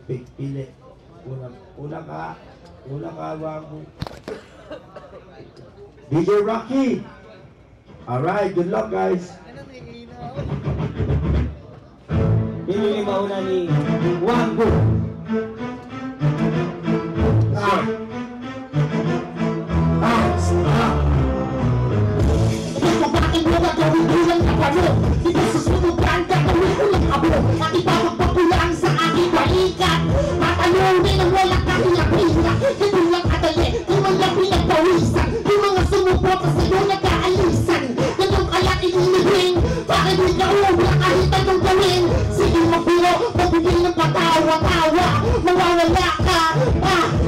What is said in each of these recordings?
pili. Una ka bago. DJ Rocky. Alright, good luck guys. Yun yung mauna ni Wango. Ito bakit mo gagawin bilang kabalo? Dito susunugan, gagawin ko ng kablo. At ipapagpapulaan sa aking balikat. Matalunin ang walang kahinga-hinga. Ito lang kadali, di man lang pinagpawisan. Yung mga sumupot sa sa'yo nag-aalisan. Ganun kaya inilibing, bakit di ka ubra kahit anong gawin? Sige magbiro, magbibig ng patawa-tawa. Mawawala ka,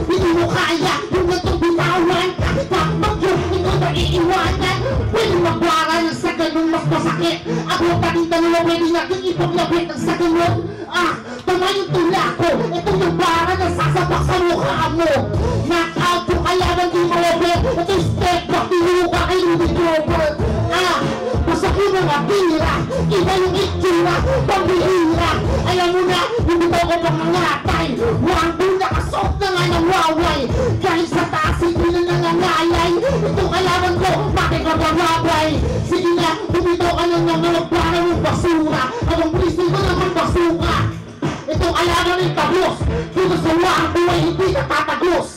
hindi mo kaya. Yung nagtong binawan, kahit takbag yun, hindi ko naiiwanan. Pwede magwaran sa ganun mas masakit. Ako pa rin dalawa, pwede natin ipaglabit ang sa ganun. Tama yung tula ko, ito yung bara na sasabak sa mukha mo. Knockout yung kalaban di ma-over. Ito yung step back, tinulo ka kay Rudy Grover. Basak yung mga tira, iba yung itsura, pambihira. Alam mo na, hindi mo ako pang nangatay. Wango nakasot na nga ng waway. Kahit sa taas, hindi na nangangalay. Itong kalaban ko, bakit ka bababay? Sige na, bumito ka ng mga para mong basura. Anong bristle ko naman basuka? Itong kalaban ng tablos, dito sa wango ay hindi natatagos.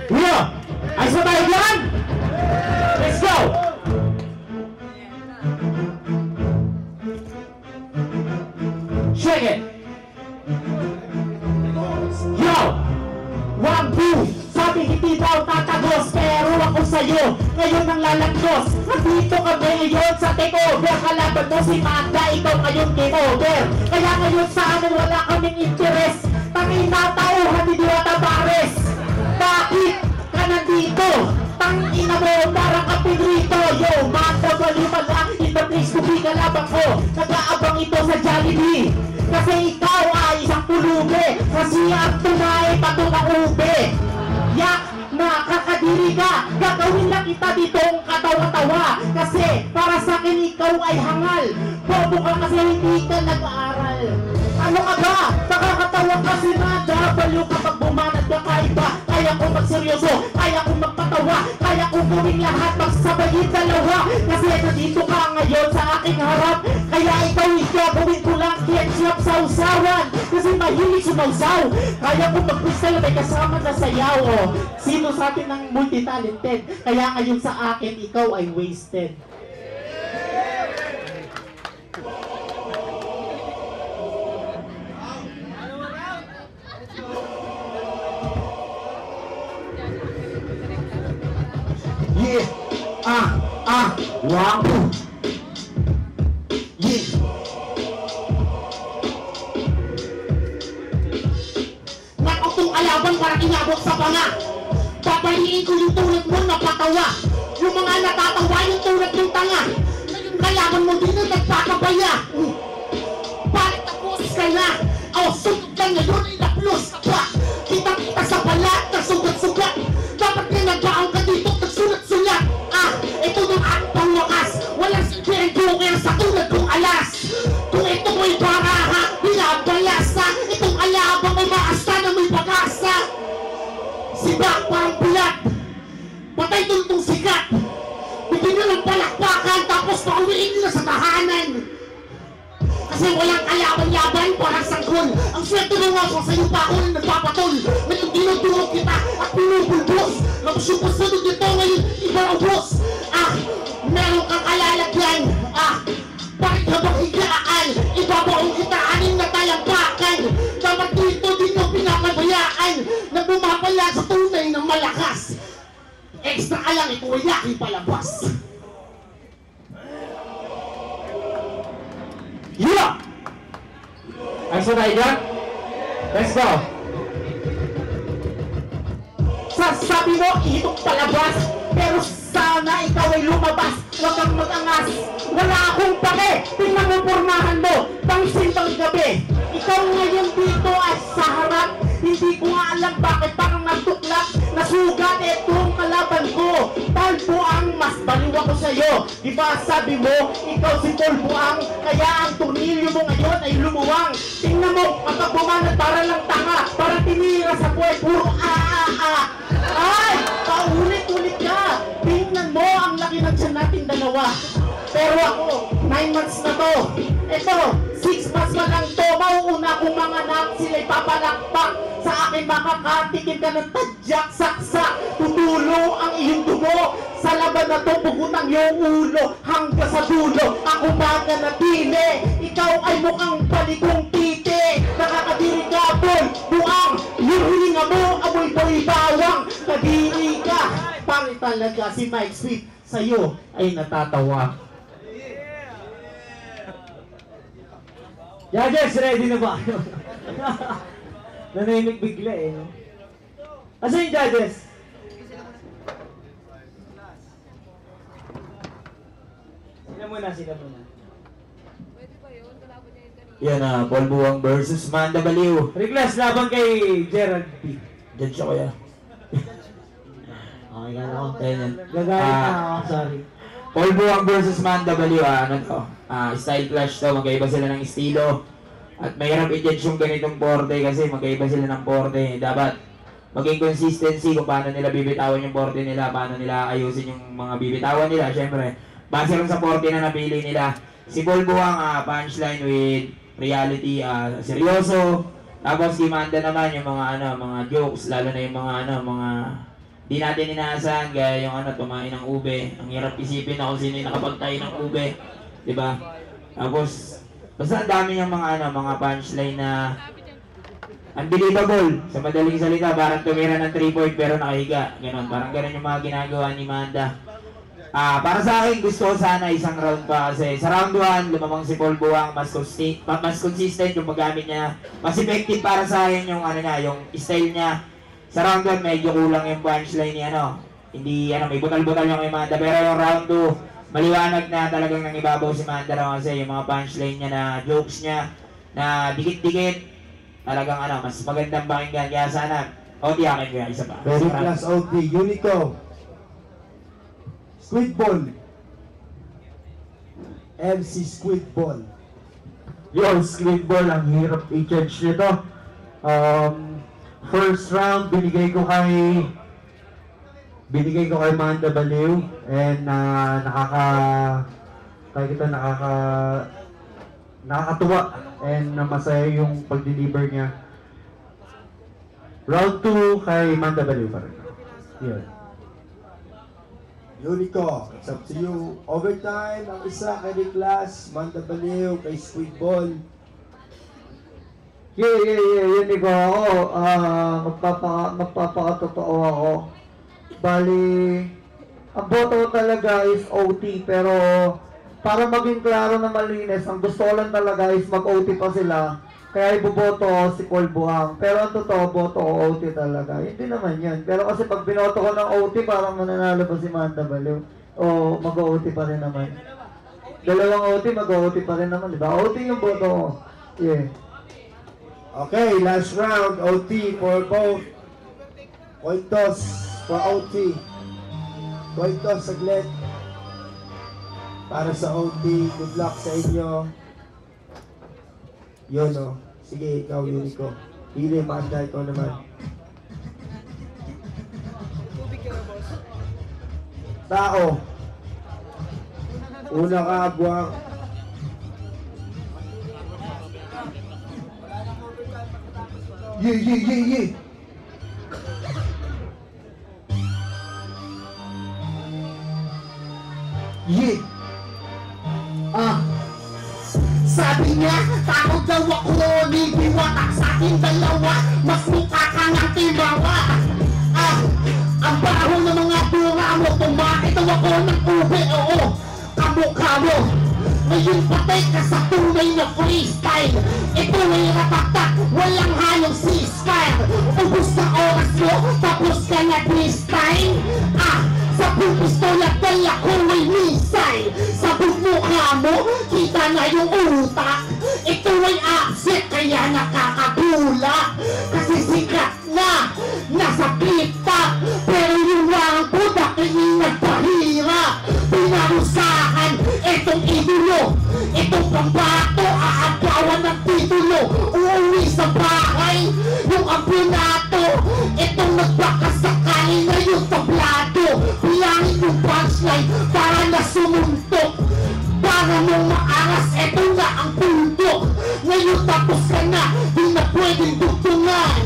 Yeah! Ay sabay yan! Let's go! Shake it! Yo! One, two! Sabi hindi daw tatagos, pero ako sa'yo ngayon ang lalagdos. Nandito kami ngayon sa takeover. Kalaban mo si Magda, ikaw ngayon game over. Kaya ngayon sa amin wala kaming interest. Tangin na tauhan ni Diwata Bares. Bakit ka nandito? Tangina mo, parang kapinrito. Yo, Magda, balima lang. In the place to be, kalaban ko. Nag-aabang ito sa Jollibee. Kasi ikaw ay isang pulubi. Kasi ang tunay, pato na ube. Yak, nakakadiri ka. Gagawin lang kita ditong katawa-tawa. Kasi para sa akin ikaw ay hangal. Bobo ka kasi hindi ka nag-aaral. Ano ka ba? Nakakatawa kasi nada. Balo kapag bumanat ka kaiba. Kaya kong magseryoso, kaya kong magpatawa. Kaya kong gawin lahat, magsabayin dalawa. Kasi nandito ka ngayon sa aking harap. Kaya ikaw gagawin ko lang ketchup sa usawan. Kasi mahilig sumausaw. Kaya kong mag-freestyle, may kasama na sayaw. Sino sa atin ng multi-talented? Kaya ngayon sa akin, ikaw ay wasted. Yeah, wow. Yeah. Nakutong kalaban para inabot sa panga. Papahiin ko yung tulad mo na patawa. Yung mga natatawa yung tulad ng tanga. Yung kalaban mo din ang nagpapabaya. Bakit tapos ka na? Sunod ka ngayon, inaplos ka pa. Kita-kita sa balat, nasugat-sugat. Dapat na nagbaang ka dito, nagsulat-sulat. Ito yung aking pangwakas. Walang silbihan joker sa tulad kong alas. Kung ito mo'y baraha, binabalasa. Itong alabang may maasta na may pag-asa. Sibak parang bulat. Patay tuntong sikat. Bigyan nyo ng palakpakan, tapos pauwiin nyo sa tahanan. Kasi walang kalaban-laban, parang sanggol. Ang swerte ng ako, sa'yo pa ako na nagpapatol. Ngayon dinudurog kita at pinupulbos. Magsupasunod nito ngayon, iba ang boss. Meron kang kalalagyan. Bakit habang higaan? Ibabaong kita, aning na talampakan. Dapat dito din yung pinapabayaan na bumapala sa tunay ng malakas. Extra ka lang, ito ay aking palabas. Yeah! Ay sabay yan? Let's go! Sasabi mo, itong palabas. Pero sana ikaw ay lumabas. Huwag kang mag-angas. Wala akong pake. Tingnan mo pormahan mo. Pangsin pang gabi. Ikaw ngayon dito ay sa harap. Hindi ko nga alam bakit parang nagtuklap. sugat itong kalaban ko. Polbuang, mas baliw ako sa'yo. Diba sabi mo, ikaw si Polbuang, kaya ang tornilyo mo ngayon ay lumuwang. Tingnan mo, kapag bumanat para lang tanga, para tinira sa buhay, puro Ay, paulit-ulit ka. Tingnan mo, ang laki ng tiyan natin dalawa. Pero ako, 9 months na to. Ito, 6 months pa lang to. Mauuna kong mga anak, sila'y papalakpak. Sa akin makakatikim ka ng tadyak, saksak. Tutulo ang iyong dugo. Sa laban na to, pugutan yung ulo. Hanggang sa dulo, ako mananatili. Ikaw ay mukhang palikong titi. Nakakadiri ka, buang. Yung hilinga mo, amoy-boy bawang. Kadiri ka. Pangit talaga si Mike Sweet. Sa'yo ay natatawa. Judges, ready na ba kayo? Nanahimik bigla eh, no? Asa yung judges? Sila muna. Yan na, Polbuang versus Manda Baliw. Reglas, laban kay Gerald P. Judge ako yan. Okay, gano'n ako. Ayan. Gagalit na ako, sorry. Polbuang versus Manda Baliw, ano to? Style clash to, magkaiba sila ng estilo. At mahirap i-judge yung ganitong porte kasi magkaiba sila ng porte. Dapat maging consistency kung paano nila bibitawan yung porte nila, paano nila ayusin yung mga bibitawan nila. Siyempre, base lang sa porte na napili nila. Si Polbuang, punchline with reality, seryoso. Tapos si Manda naman yung mga jokes, lalo na yung mga di natin inaasahan, gaya yung tumain ng ube. Ang hirap isipin na kung sino yung nakapagtayo ng ube, di ba? Tapos basta ang dami yung mga punchline na unbelievable. Sa madaling salita, parang tumira ng 3-point pero nakahiga. Ganon, parang ganon yung mga ginagawa ni Manda. Para sa akin, gusto ko sana isang round pa kasi sa round 1, lumamang si Polbuang, mas consistent yung paggamit niya. Mas effective para sa akin yung yung style niya. Sa round 1, medyo kulang yung punchline ni hindi may butal-butal yung kay Manda. Pero yung round 2, maliwanag na talagang nangibabaw si Manda raw kasi yung mga punchline niya na jokes niya na dikit-dikit talagang mas magandang pakinggan. Kaya sana, OT akin kaya isa pa. Very class OT, Unico. Squidball. MC Squidball. Yo, Squidball, ang hirap i-judge nito. First round, binigay ko kay Manda Baliw and nakakatuwa and masaya yung pag-deliver niya. Round 2 kay Manda Baliw pa rin. Yun. Unico, it's up to you. Overtime, ang isa kay Niklas, Manda Baliw, kay Squidball. Unico ako. Magpapakatotoo ako. Bali, ang boto talaga is OT, pero para maging klaro na malinis, ang gusto ko lang talaga is mag-OT pa sila. Kaya iboboto ko si Polbuang. Pero ang totoo, boto ko OT talaga. Hindi naman yan. Pero kasi pag binoto ko ng OT, parang mananalo pa si Manda Baliw. O mag-OT pa rin naman. Dalawang OT, mag-OT pa rin naman. Diba? OT yung boto ko. Yeah. Okay, last round, OT for both. Coin toss for OT. Coin toss saglit. Para sa OT, good luck sa inyo. Yun o. Sige, ikaw, Unico. Pili, Manda, ikaw naman. Tao. Una ka, buwang. Yeah. Sabi niya, takot daw ako, nibiwatak sa aking dalawa. Mas mukha ka ng timawa. Ang baho ng mga bunga mo, kumakit daw ako ng ube, oo. Kamukha mo, ngayon patay ka sa tunay na freestyle. Ito ay ratatak, walang halong ceasefire. Ubus na oras mo, tapos ka na freestyle. Sa pistola dala ko ay missile. Sa bumukha mo, kita na yung utak. Ito ay absent, kaya nakakabula. Kasi sikat na, nasa flip-top. Pero yung wangko dahil nagpahira. Pinarusahan itong idolo, itong pambato, aagawan ng titulo. Uuwi sa bahay yung ampunato, itong nagbakasakali na yung tablado. Bilangin yung punchline para na sumuntok, para mong maangas, eto na ang bundok. Ngayon tapos ka na, di na pwedeng dugtungan.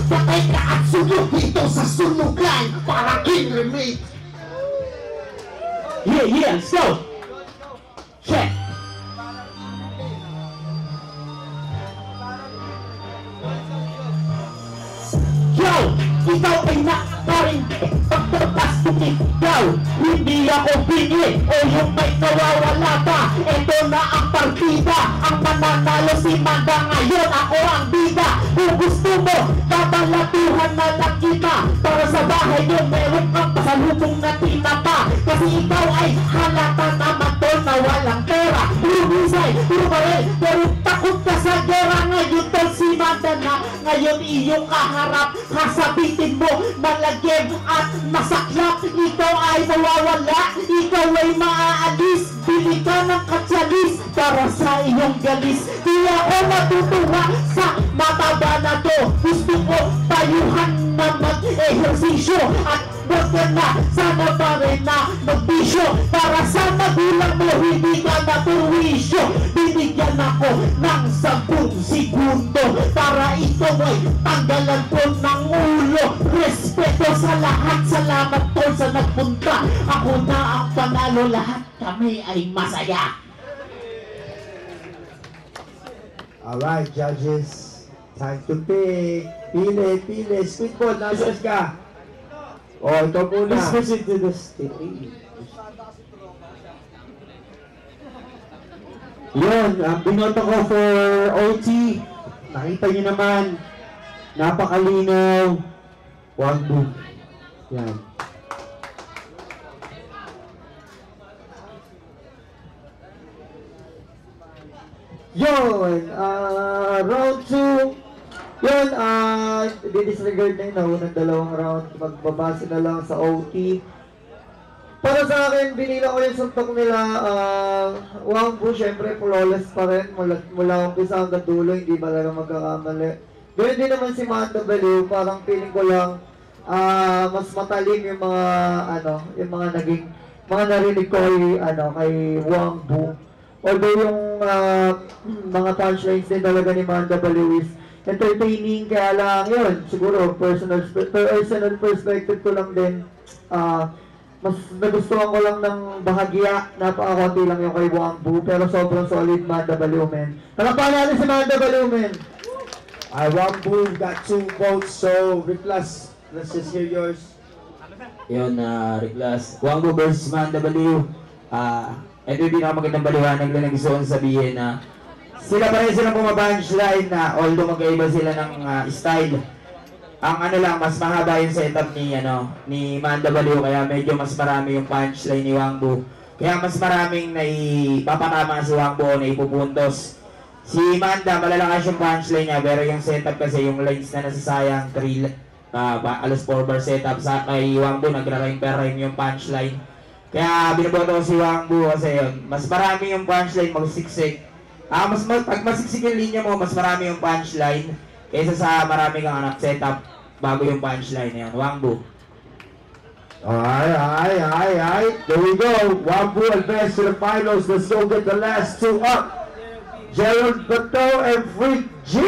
Patay ka at sunog dito sa sunugan. Para king remake. Yeah, let's go! Check! Yo! Ikaw ay nakarindi pagtabas ikaw. Hindi ako bingi o yung may nawawala pa. Ito na ang partida, ang mananalo si Manda. Ngayon ako ang bida. Kung gusto mo, babalatuhan na lang kita. Para sa bahay nyo meron kang pasalubong na tinapa. Kasi ikaw ay halata naman to na walang pera. Puro busay, puro baril, pero takot ka sa gera. Ngayon to si Manda na ngayon iyong kaharap. Kasabitin mo malagim at masaklap. Ikaw ay mawawala, ikaw ay maaalis. Bili ka ng katsalis para sa iyong galis. Di ako matutuwa sa mataba na to. Gusto ko tayuhan na mag-ehersisyo. At wag ka na sana pa rin na magbisyo. Para sa magulang mo hindi ka naturwisyo. Binigyan ako ng 10 segundo para ito ay tanggalan ko ng ulo. Respeto sa lahat, salamat po sa nagpunta. Ako na ang panalo, lahat kami ay masaya. Alright, judges. Time to pick. Pili. Squidball, nasaan ka? Oh, ikaw muna. Let's proceed to the stage. Yun, binoto ko for OT. Nakita nyo naman, napakalinaw. One boom. Yan. Yun, round 2. Yun, di-disregard na yung naunang dalawang round. Magbabase na lang sa OT. Para sa akin, binila ko yung suntok nila. Wangbu, syempre, flawless pa rin. Mula umpisa hanggang dulo, hindi talaga magkakamali. Ganoon din naman si Manda Baliw. Parang feeling ko lang, mas matalim yung mga, yung mga naging, mga narinig ko kay Wangbu. Although yung mga punchlines din talaga ni Manda Baliw is entertaining, kaya lang yun, siguro personal perspective ko lang din, mas nagustuhan ko lang ng bahagya, napakakunti lang yung kay Wangbu, pero sobrang solid Manda Baliw, men. Talapakan natin si Manda Baliw, men. Wangbu got 2 votes, so Riklas, let's just hear yours. Yun, Riklas. Wangbu versus Manda Baliw. Ito yung pinakamagandang baliwanag na gusto kong sabihin na sila pa rin silang pumapunchline na although magkaiba sila ng style. Ang lang, mas mahaba yung setup ni Manda Baliw, kaya medyo mas marami yung punchline ni Wangbu. Kaya mas maraming naipapatama si Wangbu o naipupuntos. Si Manda, malalakas yung punchline niya, pero yung setup kasi, yung lines na nasasayang, alas 4 bar setup, sa kay Wangbu, nagra-rhyme per rhyme yung punchline. Kaya binaboto ko si Wangbu kasi yun, mas marami yung punchline, magsiksik. Pag masiksik yung linya mo, mas marami yung punchline kaysa sa marami kang setup bago yung punchline na yun. Wangbu. Alright. There we go. Wangbu advance to the finals. Let's go get the last 2 up. Gerald Bato and Freak G.